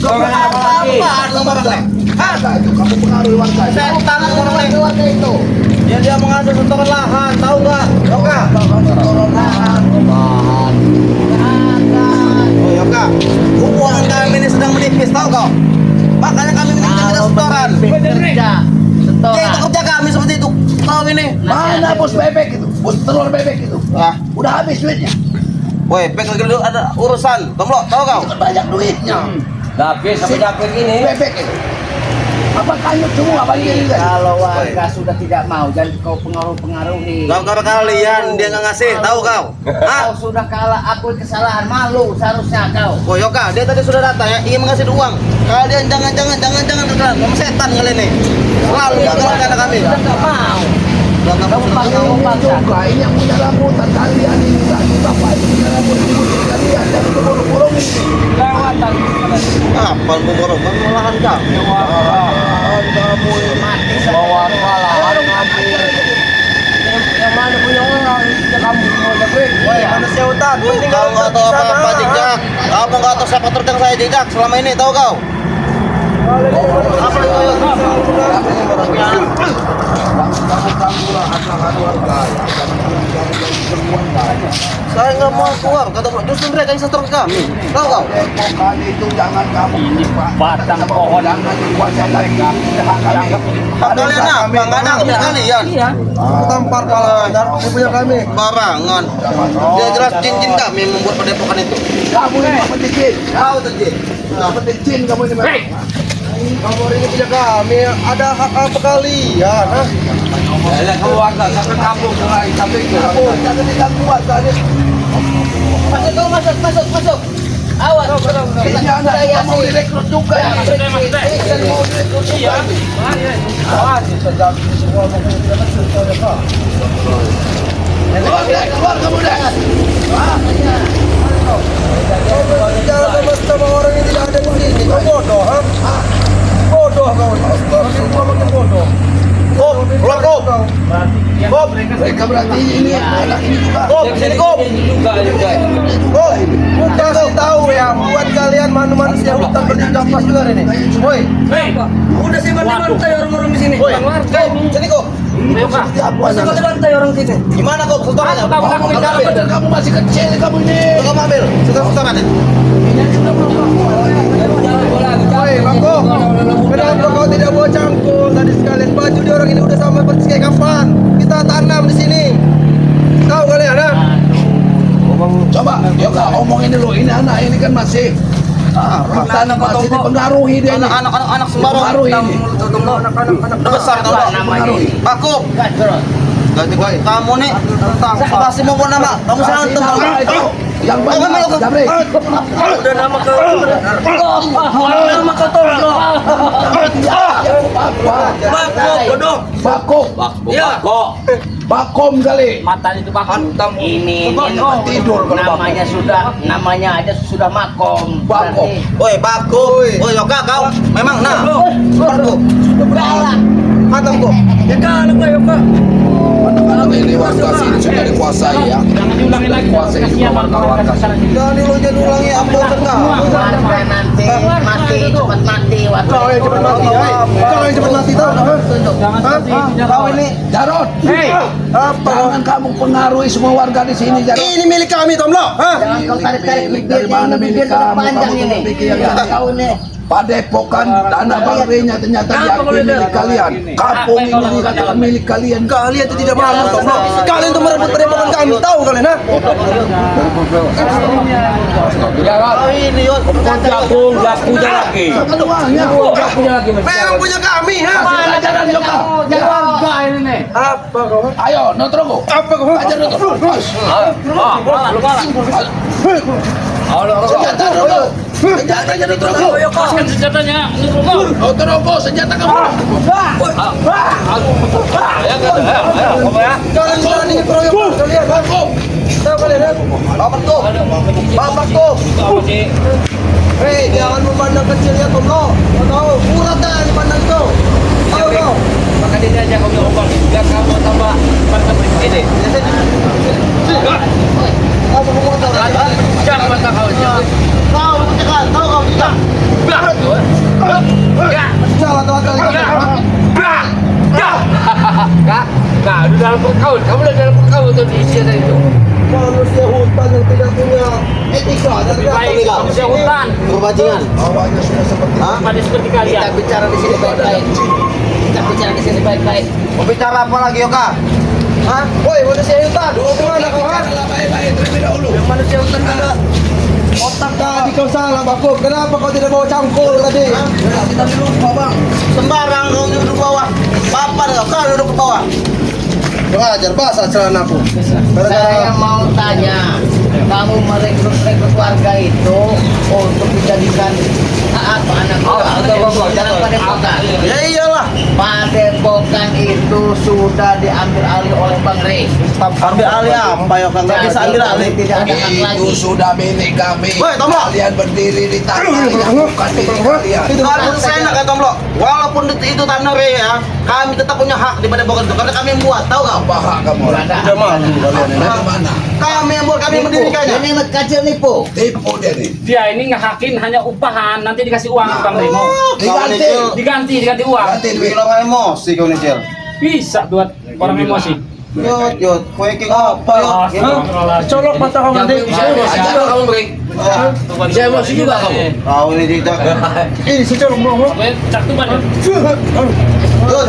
Itu kamu pengaruhi warga. Saya utang warga itu. Dia mengatur setoran lahan, tahu nggak? Yoka. Setoran lahan. Oh Yoka, hubungan kami ini sedang menipis, tahu kau? Makanya kami minta setoran. Dia itu kerja kami seperti itu. Tahu ini? Mana bos bebek itu? Bos telur bebek itu? Udah habis duitnya. Woi, bebek lagi dulu ada urusan. Tomlo, tahu kau? Itu kan banyak duitnya. Tapi sampai dapet gini. Bebek itu. Apa kanyut semua bagi Kalau warga sudah tidak mau, jangan kau pengaruhi. Gara-gara kalian dia nggak ngasih, tahu kau? Kau sudah kalah, akui kesalahan, malu seharusnya kau. Oh Yoka, dia tadi sudah datang ya, ingin mengasih uang. Kalian jangan kamu setan kalian nih. Selalu gagalkan anak kami. Sudah nggak mau. Kamu juga ini yang punya rambutan kalian ini kan bapak ini punya rambutan kalian dan burung-burung ini Lewatan. apa burung malahan kami. Kamu Mati bawa malahan kamu. Yang mana punya orang? Sudah kamu mau dapat. Woi, manusia hutan, penting kau nggak tahu apa-apa jejak. Kamu nggak tahu siapa terjang saya jejak selama ini, tahu kau? Apa itu? Saya nggak mau keluar, kata justru mereka yang setor ke kami. Tahu kau? Kali itu jangan kamu Ini batang pohon. jangan dikuasai lagi. Hak kalian apa? Nggak ada punya kalian. Iya. Tampar pala, ini punya kami. Barangan. Dia jelas jin-jin kami yang membuat padepokan itu. Kamu ini penting jin. Tahu tuh jin. Penting jin kamu ini. Kamu ini punya kami, ada hak apa kalian? Keluarga sampai kampung mulai sampai Kamu jangan diganggu tadi. Masuk. Awas. Ini anak yang mau direkrut juga ya. Mau direkrut juga. Keluar kamu deh. Bicara sama orang yang tidak ada di sini, kau bodoh, ha? Bodoh kau. Semua makin bodoh. Kop, keluar kop. Kop, Mereka berarti ini anak ini juga. kop, sini kop. Kop, kasih tahu ya, buat kalian manusia hutan bertindak pas juga ini. Woi, Udah sih bantai orang-orang di sini. woi, kop, sini kop. Masa kau bantai orang sini? Gimana kop? Setorannya? Kamu masih kecil kamu ini. Kamu ambil, setorannya. Woi, Bangko, kenapa kau tidak bawa cangkul tadi sekalian baju di orang ini udah sampai persis kayak kapan? Kita tanam di sini. Tahu kalian, ha? Coba, Yoga omongin dulu. Ini anak ini kan masih tanam masih dipengaruhi dia ini. Anak sembarang. Pengaruhi ini. Udah besar kau. Aku. Kamu nih masih mau buat nama. Kamu sekarang tentang Yang banyak Jabri. udah nama ke Nama kau tuh. Bakom. ya. Bakom kali. Mata itu bakom. Ini tidur kalau namanya namanya aja sudah makom. Bakom. Woi, baku. Woi, Yoga kau. Memang nah. Baku. Matang kau. Ya kan, Yoga. Anak-anak ini warga sini sudah dikuasai ya. Jangan diulangi lagi. Kuasai juga warga-warga. Jangan ulangi apa tengah. Nanti mati, cepat mati. Kau yang cepat mati, kau yang cepat mati tahu? Kau ini Jarod. apa? Jangan kamu pengaruhi semua warga di sini, Jarod. Ini milik kami, Tomlo. Hah? Jangan kau tarik-tarik Dari mana milik kamu? panjang Kamu ini. pikir yang Kau ini. Padepokan tanah bangrinya ternyata diakui milik kalian. Kampung ini dikatakan milik kalian. Kalian itu tidak malu, Tomlo. Kalian itu merebut padepokan kami, tahu kalian, ha? Kau ini, Yon. Jagung, punya lagi. Keduanya. Punya lagi. Memang punya kami, ha? Ajaran Yoga. Warga ini nih. Apa kau? Ayo, Notrogo. Apa kau? Ajar Notrogo. Lu kalah. Senjata dulu. Senjatanya Notrogo. Lepaskan senjatanya. Notrogo, senjata kamu. Kalian berani keroyokan kalian, ha? Tahu kalian, ha? Bapakku. Bapakku. Hei, jangan memandang kecil ya, Tomlo. Kau tahu, murah dah dipandang itu. Tahu kau? Maka dia aja kau ngomong. Biar kamu tambah mantap ini. Kau semua tahu. Jangan mata kau. Kau cekat, tahu kau cekat. dalam perkaut, kamu udah dalam perkaut tuh diisi ada itu. Manusia hutan yang tidak punya etika dan Lebih baik manusia hutan. Berbajingan. Awalnya sudah seperti Pada seperti kalian. Kita bicara di sini baik-baik. Kita bicara di sini baik-baik. Mau bicara apa lagi, Yoka? Hah? Woi, manusia hutan. Mau kemana kau, ha? baik-baik terlebih dahulu. Yang manusia hutan kada otak tadi kau salah, Bakub. Kenapa kau tidak bawa cangkul tadi? Kita lupa bang. Sembarang kau duduk bawah. Papa kau duduk ke bawah. Belajar bahasa celanaku. Saya mau tanya, kamu merekrut warga itu untuk dijadikan apa anak dalam padepokan? Ya iyalah. Padepokan itu sudah diambil alih oleh Bang Rey. Ambil alih apa, Yoka? Nggak bisa ambil alih. Tidak ada hak Itu lagi. sudah milik kami. Woi, Tombok. Kalian berdiri di tanah yang bukan milik kalian. Itu harus saya nak kata Blok. Walaupun itu tanah Rey ya, kami tetap punya hak di padepokan itu karena kami yang buat, tahu nggak? Apa hak kamu? Udah malu kalian. Dari mana? Kami yang buat, kami yang mendirikannya. Ini kecil nipu. Tipu dia nih. Dia ini ngehakin hanya upahan, nanti dikasih uang Bang Remo. Diganti. Diganti uang. Ganti duit. Bilang emosi kau nih, Cel. Bisa buat orang emosi. Yot, kue king apa ya? Colok mata kamu nanti. Ajar kamu beri. Bisa emosi juga kamu. Kau ini tidak. Ini si colok bro. Cak tuh ban. Yot,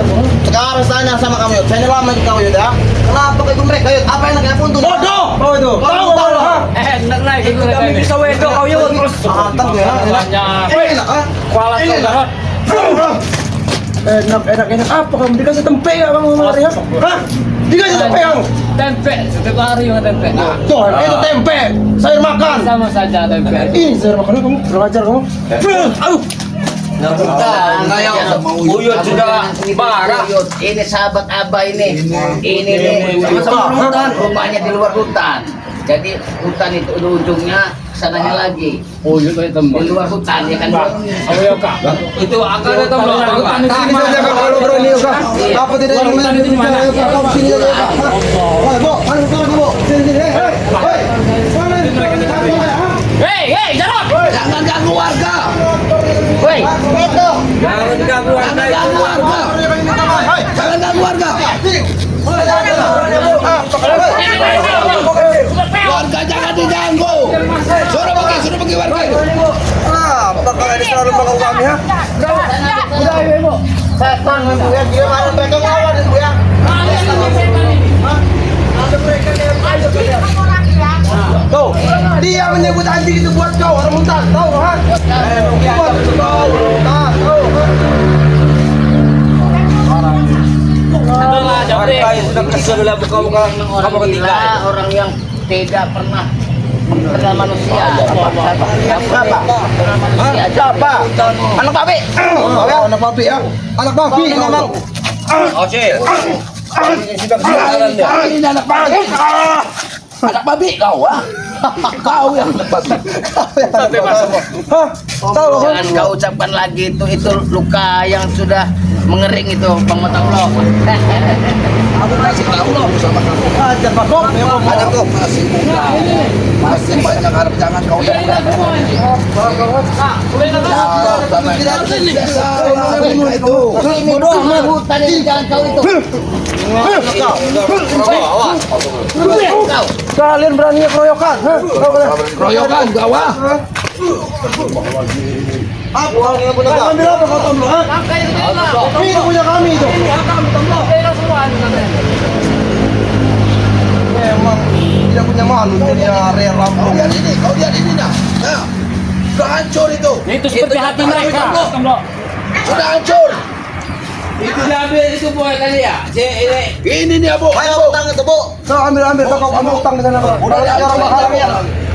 sekarang tanya sama kamu Yot. Saya lama di kau Yot ya. Kenapa kau ikut mereka Yot? Apa yang nak puntung? Bodoh. Oh itu. Tahu ha? Enak naik itu kami bisa wedo kau yuk terus. Anteng ya. Banyak. Enak ah. Kuala saudara. Enak apa kamu dikasih tempe ya bang Umar ya? Hah? Dikasih tempe kamu? Tempe setiap hari juga tempe. Tuh, itu tempe. Saya makan. Sama saja tempe. Ini saya makan kamu. Kurang ajar kamu. Aduh. Uyut sudah parah. Ini sahabat Abah ini. Ini nih sama-sama hutan. Rumahnya di luar hutan. Jadi hutan itu ujungnya sananya lagi. Uyut itu tembak. Di luar hutan ya kan. Ayo kak. Itu akan ada tembak. Hutan itu Ini saja kalau berani Yoka. Apa tidak Luar hutan itu di mana? Kamu sini aja Yoka. Woi, Bo, mana kamu Bo? Sini. Hei. Mana ini? Hei, jangan. Jangan ganggu warga. Woi, itu. Jangan diganggu Jangan ganggu warga. Jangan ganggu warga. Warga jangan diganggu. Suruh pergi warga itu. Apa kalian selalu mengganggu kami ya? Udah, Ibu. Setan ya, dia mana mereka ngelawan itu ya. Tuh, dia menyebut anjing itu buat kau orang hutan, tahu kan? Buat kau hutan, tahu kan? Orang gila, orang yang tidak pernah kenal manusia. Siapa? Manusia. Siapa? Anak babi. Anak babi ya? Anak babi memang. Ini anak babi. Anak babi kau ah. Kau yang anak babi. Hah? Tahu kan? Jangan kau ucapkan lagi itu luka yang sudah mengering itu Bang Matanglo. Aku kasih tahu loh sama kamu. Ajar Pak Kok. Ada kok masih muda. Masih banyak harap jangan kau yang itu. Ini rumah hutan ini jangan kau itu. Kau. Kalian berani keroyokan? Royokan kau ah. Apa yang punya kau? Ambil apa kau Tomlo? Itu punya kami itu. Memang tidak punya malu jadi area Lampung. Kau lihat ini nah. Nah. Sudah hancur itu. Itu seperti hati mereka. Sudah hancur. Itu diambil itu boy kali ya. Ini dia bu. Ayo utang itu Bu. So ambil kau ambil utang di sana. Udah ada orang mahal ya.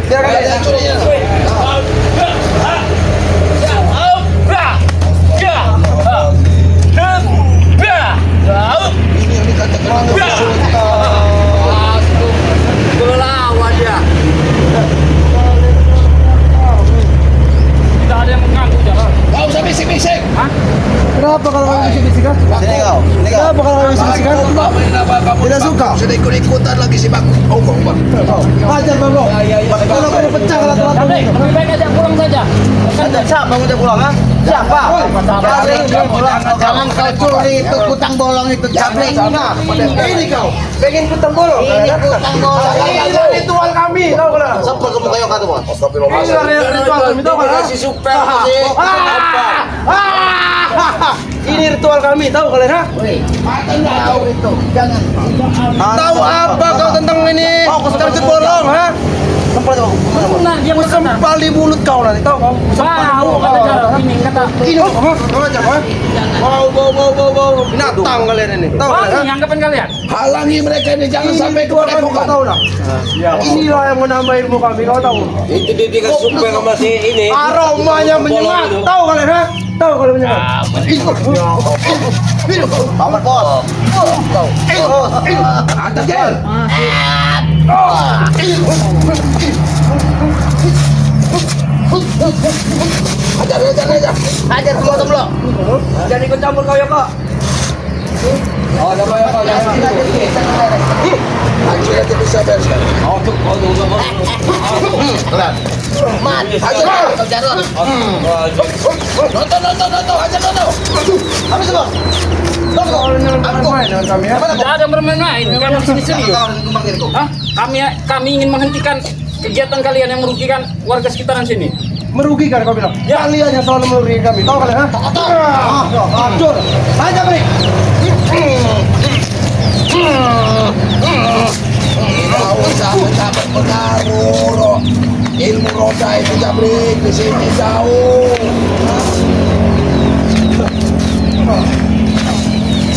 Dia kan hancur ini. Ini yang dikatakan Berlawan dia. Tidak ada yang mengganggu jangan. kau usah bisik-bisik. Kenapa kalau kamu bisik-bisik? Sini kau. apa kalau kami saksikan? Tidak suka. Sudah ikut-ikutan lagi si Bang. Oh, Bang. Hajar Bang Bro. Kalau kamu pecah kalau telat. Lebih baik ajak pulang saja. Siapa mau dia pulang, ha? Siapa? Jangan kau curi itu kutang bolong itu Jabrik. Ini kau. Pengen kutang bolong. Ini kutang bolong. Ini ritual kami, tahu kan? Sampai kamu kayak kata bos. Ini ritual kami, tahu kan? Ini ritual kami, tahu kalian, ha? Woi, tahu itu. Jangan. Tahu apa kau tentang ini? Kau bolong, ha? Nah, dia Sempal di mulut kau nanti, tahu kau? Bau kata cara ini kata. Ini, kau aja, ha? Bau. Binatang kalian ini, tahu Bau kalian, ha? ini anggapan kalian. Halangi mereka ini jangan sampai ke Kau padepokan. tahu dah. Inilah yang menambah ilmu kami, kau tahu? Itu dia dikasih supaya sama si ini. Aromanya menyengat, tahu kalian, ha? Tahu kalian menyengat? Paman bos. Ada gel. Ajar. Hajar semua belum? Jangan ikut campur kau ya kak. Haji nanti bisa bereskan. Mat, hajar kau jarot. Nonton. Hajar nonton. Habis bos. Kau main dengan kami, ya? Tidak ada bermain-main. Kami sini serius. Hah? Kami ingin menghentikan kegiatan kalian yang merugikan warga sekitaran sini. Merugikan kau bilang. Kalian yang selalu merugikan kami, tahu kalian, ha? Hancur. Aja beri. Sahabat pengaruh. Ilmu roda itu Jabrik di sini jauh.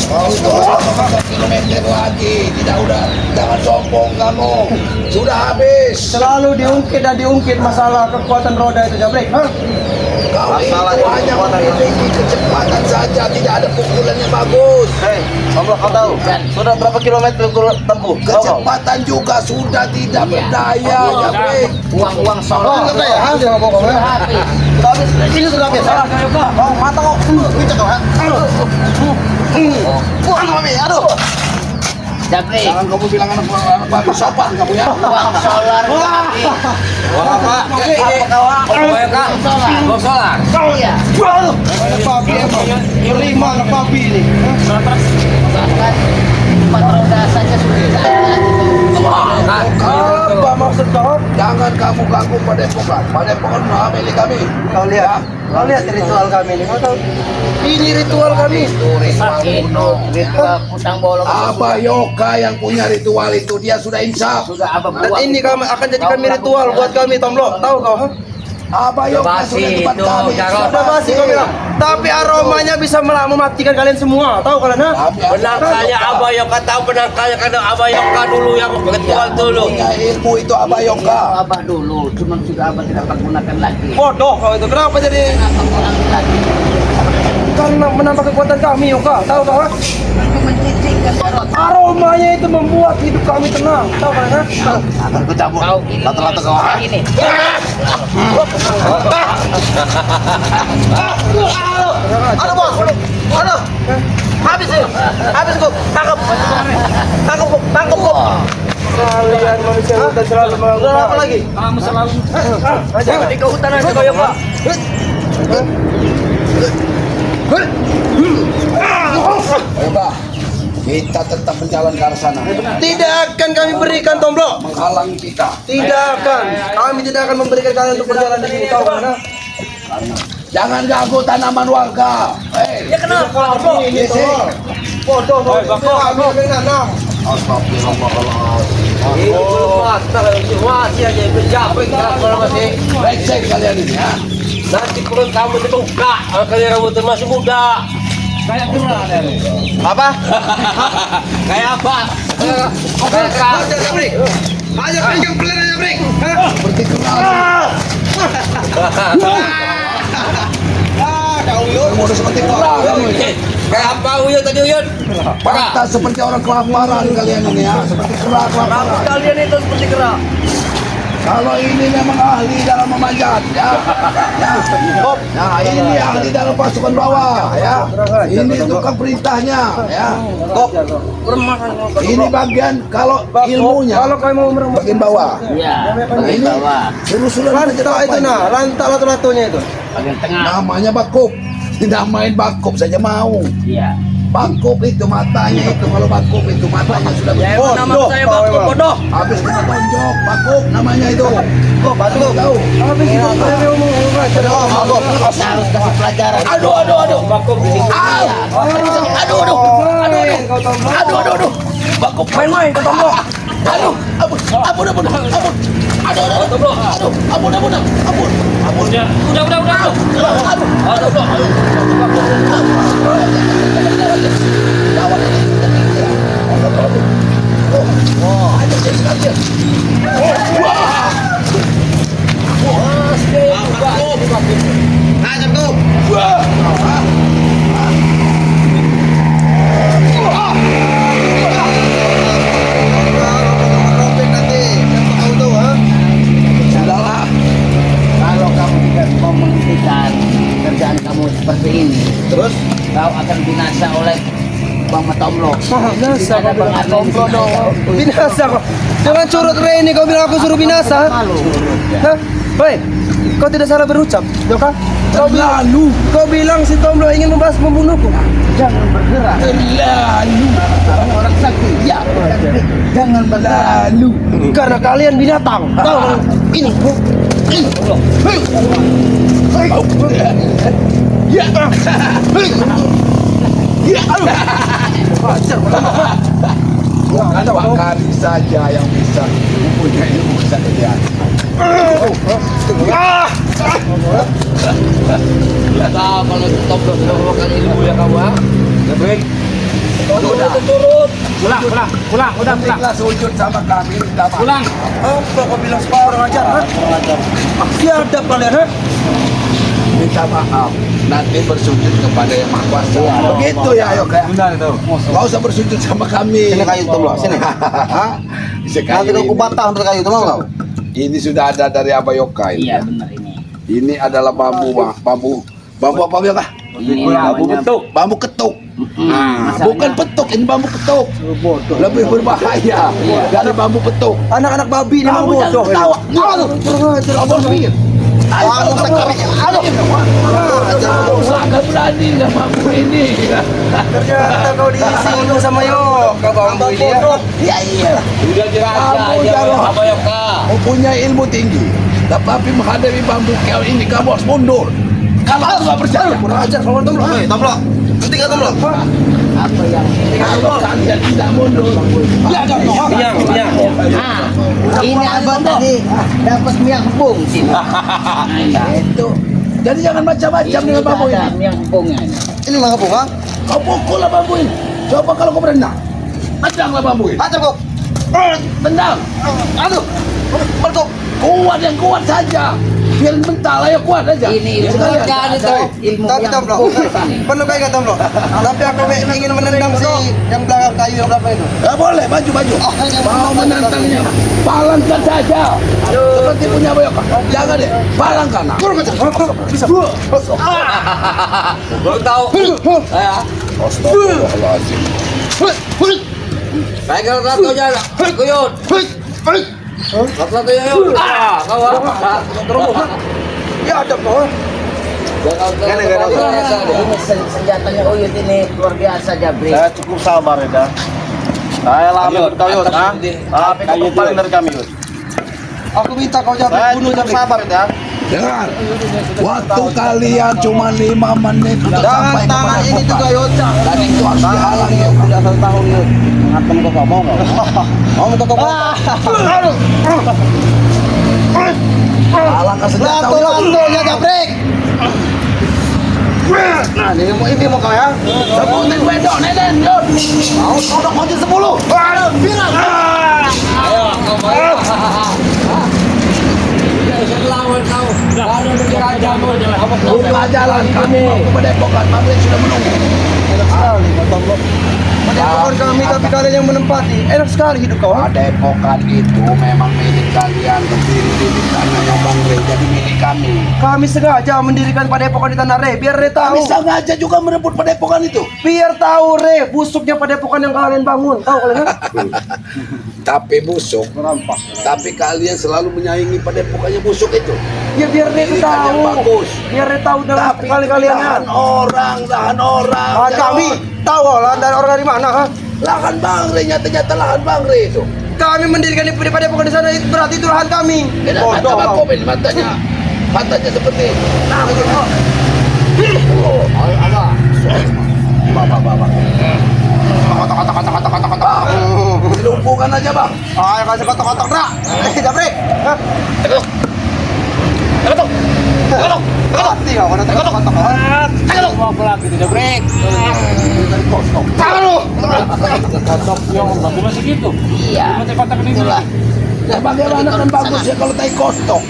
Kau itu ada 4 kilometer lagi. Jangan sombong kamu. Sudah habis. Selalu diungkit masalah kekuatan roda itu, Jabrik, ha? Kau itu hanya memiliki kecepatan saja, tidak ada pukulan yang bagus. Hei, Allah kau tahu. Sudah berapa kilometer kau tempuh? Tahu kau? Kecepatan juga sudah tidak berdaya, Jabrik. Uang solar. Kau ya, ha? Dia ngomong kau, ya? Sudah habis. Ini sudah habis. Oh, mata kau. Bincang kau, ha? Bukan kami, aduh. Jabrik. Jangan kamu bilang anak bagus sopan kamu ya. Uang solar. Apa? Ini. Uang solar. Iya. Anak papi emang. Berlima anak papi ini. Bahkan 4 roda saja sudah Apa maksud kau? Jangan kamu ganggu padepokan. Padepokan milik kami. Kau lihat ritual kami ini. Kau tahu? Ini ritual kami. Ritual kutang bolong. Abah Yoga yang punya ritual itu dia sudah insaf. Sudah apa Dan ini kami akan jadi kami ritual buat kami, Tomlo. Tahu kau, ha? Abah Yoga sudah tempat kami. Sudah basi kau bilang. Tapi aromanya bisa mematikan kalian semua. Tahu kalian, ha? Penangkalnya Abah Yoka tahu penangkalnya karena Abah Yoka dulu yang ritual dulu. Punya ilmu itu Abah Yoga. Abah dulu, cuma sudah abah tidak akan gunakan lagi. Bodoh kau itu. Kenapa jadi Kenapa ulangi lagi? karena menambah kekuatan kami, Yoka? Tahu kau, ha? Mencicikkan jarot. Aromanya itu membuat hidup kami tenang. Tahu kalian, ha? Akan ku cabut. Kau ini. Lata-lata kau. Ini. Aduh bos. Aduh. Habis ini. Habis kau. Tangkap. Tangkap kau. Kalian manusia hutan selalu melakukan Apa lagi? Kamu selalu aja di hutan aja kau ya kak. Ayo Bah, kita tetap berjalan ke arah sana. Tidak akan kami berikan, Tomblo. Menghalangi kita. Tidak akan. Kami tidak akan memberikan kalian untuk berjalan di sini. Tahu kan? Jangan ganggu tanaman warga. Hei, Ya kenapa? Ini toh. Bodoh kau. Kami akan nanam. Masih aja berjabrik masih. brengsek kalian ini ya. Nanti perut kamu terbuka. Kalian rambut masih muda. Kayak gimana? Apa? Kayak apa? Kayak kerang. Aja pegang pelernya, Brik. Seperti kenal. Kau yuk. Mau seperti kerang kamu ini. Kayak apa Uyun tadi Uyun? Pantas seperti orang kelaparan kalian ini ya. Seperti kerang kelaparan. Kalian itu seperti kerak. Kalau ini memang ahli dalam memanjat, ya. Nah, ini ahli dalam pasukan bawah, ya. Ini tukang perintahnya, ya. Ini bagian kalau ilmunya, Kalau kau mau meremuk bagian bawah. Iya, bagian Ini bawah. suruh-suruh lantak itu nah, lantak latu-latunya itu. Bagian tengah. namanya bakop. Tidak main bakop saja mau. Iya. Bakop itu matanya itu, kalau bakop itu matanya sudah Nama saya Bakop bodoh. habis kita tonjok bakop namanya itu. Kok batu kok. Tahu? Habis itu saya ngomong ada Bakop harus kasih pelajaran. Aduh. Bakop di sini. Aduh. Bakop main-main kau tombol. Aduh. Sudahlah. Kalau kamu tidak mau menghentikan kerjaan kamu seperti ini, Terus kau akan binasa oleh Bang Matomlo. Binasa Ada Bang Arlen di sini. Binasa kok. Jangan curut Reni, kau bilang aku suruh binasa. Malu. Hah? Hei, kau tidak salah berucap, Joka. lalu Kau bilang si Tomlo ingin membunuhku. Jangan bergerak. lalu Orang sakti. Ya. jangan berlalu. Karena kalian binatang. Tahu ini. Ya. Bukan Pak Kadi saja yang bisa mempunyai ilmu kesaktian. Nah, kalau Tomlo sudah memakan ilmu ya kamu ah. Baik. Turun. Pulang. Udah pulang. Ikhlas sujud sama kami. Pulang. Apa kau bilang seorang ajar? Siapa kalian? Ha? Minta maaf. Nanti bersujud kepada yang Maha Kuasa. Begitu ya, ayo kayak. Benar itu. Gak usah bersujud sama kami. Sini kayu Tomlo, sini. Nanti kau kubatah untuk kayu, tahu kau? Ini sudah ada dari Abah Yoka ini. Iya benar ini. Ini adalah bambu apa Yoka? Ini Bambu namanya bentuk. Bambu ketuk. masalahnya- Bukan petuk, ini bambu ketuk. Lebih berbahaya dari bambu petuk. Anak-anak babi ini memang Kamu jangan bodoh. ketawa. Kamu pikir. Aduh, sangat berani nggak mampu ini. Ternyata kau disinggung sama Yoka bambu ini ya. Iya. Sudah jelas Kamu aja jangan- apa yang kah? Mempunyai ilmu tinggi, tapi menghadapi bambu keo ini kamu harus mundur. Kalau aku nggak percaya, kurang ajar kalau Tomlo. Tomlo, nanti kau Tomlo. Apa yang Kalau kalian tidak mundur, ya ada Yang. ini abang tadi dapat miang kembung sini. itu. Jadi jangan macam-macam dengan bambu ada ini. miang kembungnya. Ini mah kau ha? Kau pukullah bambu ini. Coba kalau kau berenang, tendanglah bambu ini. Ajar kau. Tendang. Aduh. Berkau. Kuat yang kuat saja. Biar mental aja kuat aja. Ini ilmu Sekalian. kerjaan itu. Ilmu Tapi miang Tomlo, kembung. perlu kayak kata Tomlo. Tapi aku ingin menendang si yang belakang kayu yang berapa itu. Gak boleh, maju. Mau menantangnya, palangkan saja. Seperti punya boyok. Jangan deh, palangkan. Bisa. Baru tahu. Ya. Astagfirullahaladzim. Pegang ratunya. Kuyut. Ratunya yuk. Kau ah. Ya ada kau. Ini senjatanya Uyut ini luar biasa Jabri. Saya cukup sabar ya. Saya lama berkayut, tapi kau paling dari kami. Yud. Aku minta kau jangan Saya bunuh cukup Jabri. sabar ya. Dengar, waktu kalian cuma 5 menit untuk Jangan sampai tangan kepada ini Bukan. juga Yud. Dan itu harus dihalangi. Tidak 1 tahun Yud. Ngantem kau mau nggak? Mau minta kau mau? Halangkan senjata. Lato-latonya Jabrik. Nah, ini mau kau ya? Sebutin wedok, nenen, yuk. Mau kodok kunci 10. Bilang. Buka jalan kami mau ke Padepokan. Maghrib sudah menunggu. Enak sekali, Bapak. Padepokan kami tapi kalian yang menempati. Enak sekali hidup kau. Padepokan itu memang milik kalian. Berdiri di tanahnya Bang Rey, jadi milik kami. Kami sengaja mendirikan padepokan di Tanah Re, biar Re tahu. Kami sengaja juga merebut Padepokan itu. Biar tahu Re, busuknya padepokan yang kalian bangun. Tahu kalian? Tapi busuk. Tapi kalian selalu menyaingi Padepokannya busuk itu. Ya biar Re Dirikan yang tahu. bagus. Biar Re tahu dalam Tapi kali kalian. lahan orang. Ah, kami tahu lah dari orang dari mana, ha? Lahan Bang Rey, nyata-nyata lahan Bang Rey itu. Kami mendirikan di padepokan di sana, itu berarti itu lahan kami. Mata Bodoh Bang kau. Komen, matanya seperti dilumpuhkan aja Bang. Ayo kasih kotak-kotak, Ra. Japrik. Hah? Hati kau kena kotak-kotak. Kotok yang bagus masih gitu. Iya. Kotak ini Itulah. Ya bagaimana kan bagus ya kalau tai kotok.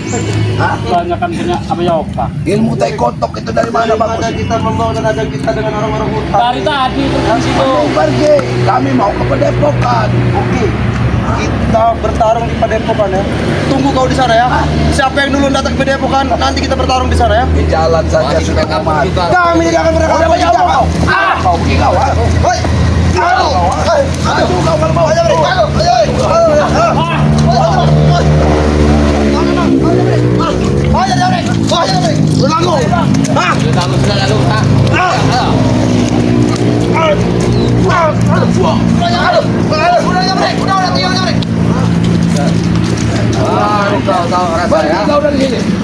Hah? banyak kan punya apa ya Oka. Ilmu tai kotok itu dari mana bagus? Bagaimana kita membawa tenaga kita dengan orang-orang hutan? Dari tadi terus di situ. Pergi, kami mau ke Padepokan. Oke. Kita bertarung di padepokan ya. Tunggu kau di sana ya. Siapa yang dulu datang ke padepokan, nanti kita bertarung di sana ya. Di jalan saja sudah mati. Kami tidak akan pernah kamu jejak kau. Kau pergi kau, ha? Hoi. Aduh. Aduh, kau kalau mau. Ayo, Brik. Ayo, ayo. Pergi kau dari sini.